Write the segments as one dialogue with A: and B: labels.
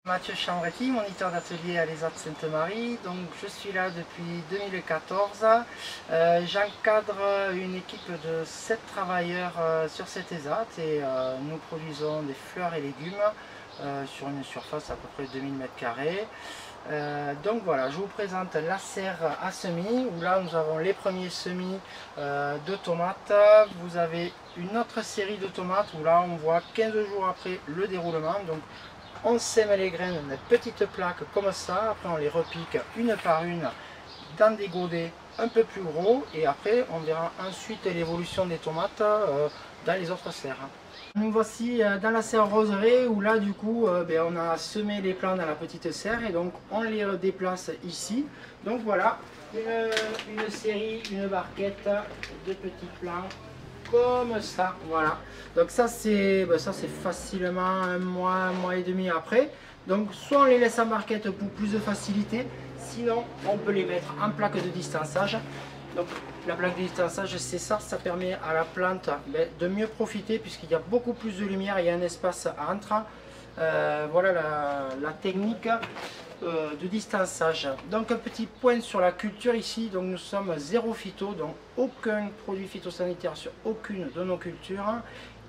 A: Mathieu Chambretti, moniteur d'atelier à l'ESAT Sainte-Marie. Donc je suis là depuis 2014. J'encadre une équipe de 7 travailleurs sur cet ESAT et nous produisons des fleurs et légumes sur une surface à peu près 2000 m². Donc voilà, je vous présente la serre à semis où là nous avons les premiers semis de tomates. Vous avez une autre série de tomates où là on voit 15 jours après le déroulement. Donc on sème les graines dans des petites plaques comme ça, après on les repique une par une dans des godets un peu plus gros et après on verra ensuite l'évolution des tomates dans les autres serres. Nous voici dans la serre roseraie où là du coup on a semé les plants dans la petite serre et donc on les déplace ici. Donc voilà une série, une barquette de petits plants comme ça, voilà. Donc ça c'est facilement un mois et demi après. Donc soit on les laisse en barquette pour plus de facilité, sinon on peut les mettre en plaque de distançage. Donc la plaque de distançage c'est ça, ça permet à la plante de mieux profiter puisqu'il y a beaucoup plus de lumière, il y a un espace entre. Voilà la technique de distançage. Donc un petit point sur la culture ici, donc nous sommes zéro phyto, donc aucun produit phytosanitaire sur aucune de nos cultures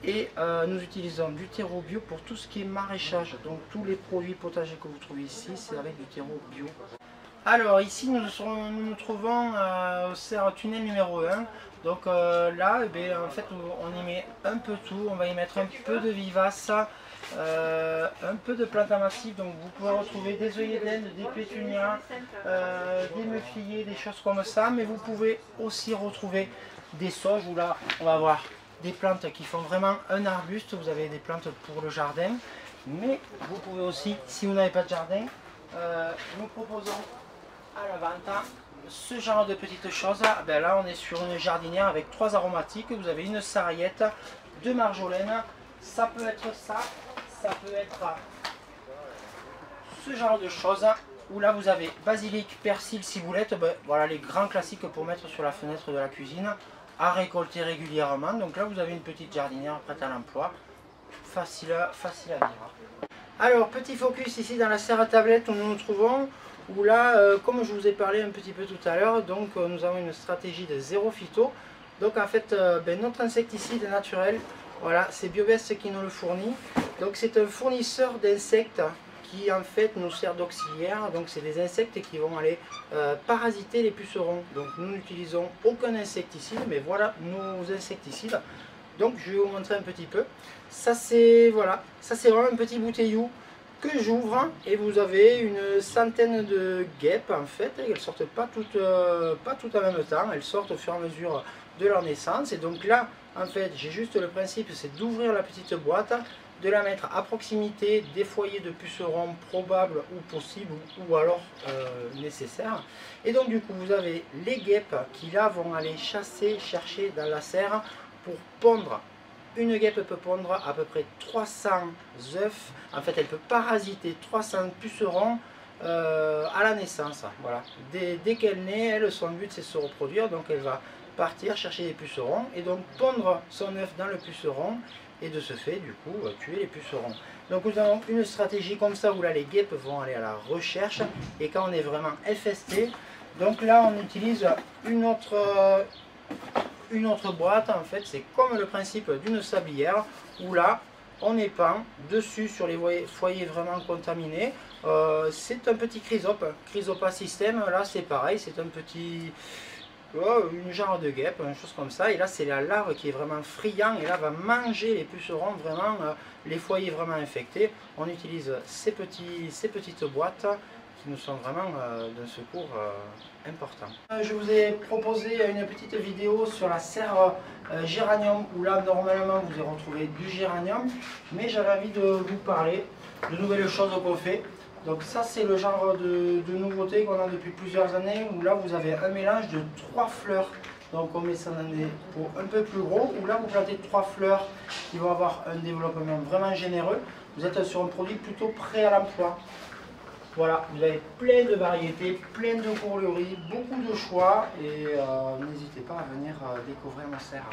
A: et nous utilisons du terreau bio pour tout ce qui est maraîchage, donc tous les produits potagers que vous trouvez ici c'est avec du terreau bio. Alors ici nous nous trouvons au serre tunnel numéro 1. Donc là en fait on y met un peu tout, on va y mettre un peu de vivace, un peu de plantes massives, donc vous pouvez retrouver des œillets d'Inde, des pétunias, des meufliers, des choses comme ça, mais vous pouvez aussi retrouver des sauges où là on va avoir des plantes qui font vraiment un arbuste, vous avez des plantes pour le jardin, mais vous pouvez aussi, si vous n'avez pas de jardin, nous proposons à la vente ce genre de petites choses. Là on est sur une jardinière avec 3 aromatiques, vous avez une sarriette, 2 marjolaines, ça peut être ça peut être ce genre de choses où là vous avez basilic, persil, ciboulette, voilà les grands classiques pour mettre sur la fenêtre de la cuisine à récolter régulièrement. Donc là vous avez une petite jardinière prête à l'emploi, facile à vivre. Alors petit focus ici dans la serre à tablette où nous nous trouvons, où là comme je vous ai parlé un petit peu tout à l'heure, donc nous avons une stratégie de zéro phyto. Donc en fait notre insecticide naturel, voilà, c'est Biobest qui nous le fournit. Donc c'est un fournisseur d'insectes qui en fait nous sert d'auxiliaire. Donc c'est des insectes qui vont aller parasiter les pucerons. Donc nous n'utilisons aucun insecticide, mais voilà nos insecticides. Donc je vais vous montrer un petit peu. Ça c'est voilà, ça c'est vraiment un petit bouteillou que j'ouvre et vous avez une centaine de guêpes en fait. Elles sortent pas toutes en même temps, elles sortent au fur et à mesure de leur naissance. Et donc là en fait j'ai juste le principe, c'est d'ouvrir la petite boîte, de la mettre à proximité des foyers de pucerons probables ou possibles ou alors nécessaires. Et donc du coup vous avez les guêpes qui là vont aller chercher dans la serre pour pondre. Une guêpe peut pondre à peu près 300 œufs. En fait elle peut parasiter 300 pucerons à la naissance. Voilà. Dès qu'elle naît, elle, son but c'est de se reproduire, donc elle va partir chercher des pucerons et donc pondre son œuf dans le puceron et de ce fait du coup tuer les pucerons. Donc nous avons une stratégie comme ça où là les guêpes vont aller à la recherche et quand on est vraiment infesté, donc là on utilise une autre boîte. En fait c'est comme le principe d'une sablière où là on épand dessus sur les foyers vraiment contaminés. C'est un petit Chrysopa système, là c'est pareil, c'est un petit une genre de guêpe, une chose comme ça, et là c'est la larve qui est vraiment friand et là va manger les pucerons, vraiment les foyers vraiment infectés. On utilise ces petites boîtes qui nous sont vraiment d'un secours important. Je vous ai proposé une petite vidéo sur la serre géranium où là normalement vous allez retrouver du géranium, mais j'avais envie de vous parler de nouvelles choses qu'on fait. Donc ça c'est le genre de nouveauté qu'on a depuis plusieurs années où là vous avez un mélange de 3 fleurs. Donc on met ça dans des pots un peu plus gros où là vous plantez 3 fleurs qui vont avoir un développement vraiment généreux. Vous êtes sur un produit plutôt prêt à l'emploi. Voilà, vous avez plein de variétés, plein de couleurs, beaucoup de choix et n'hésitez pas à venir découvrir ma serre.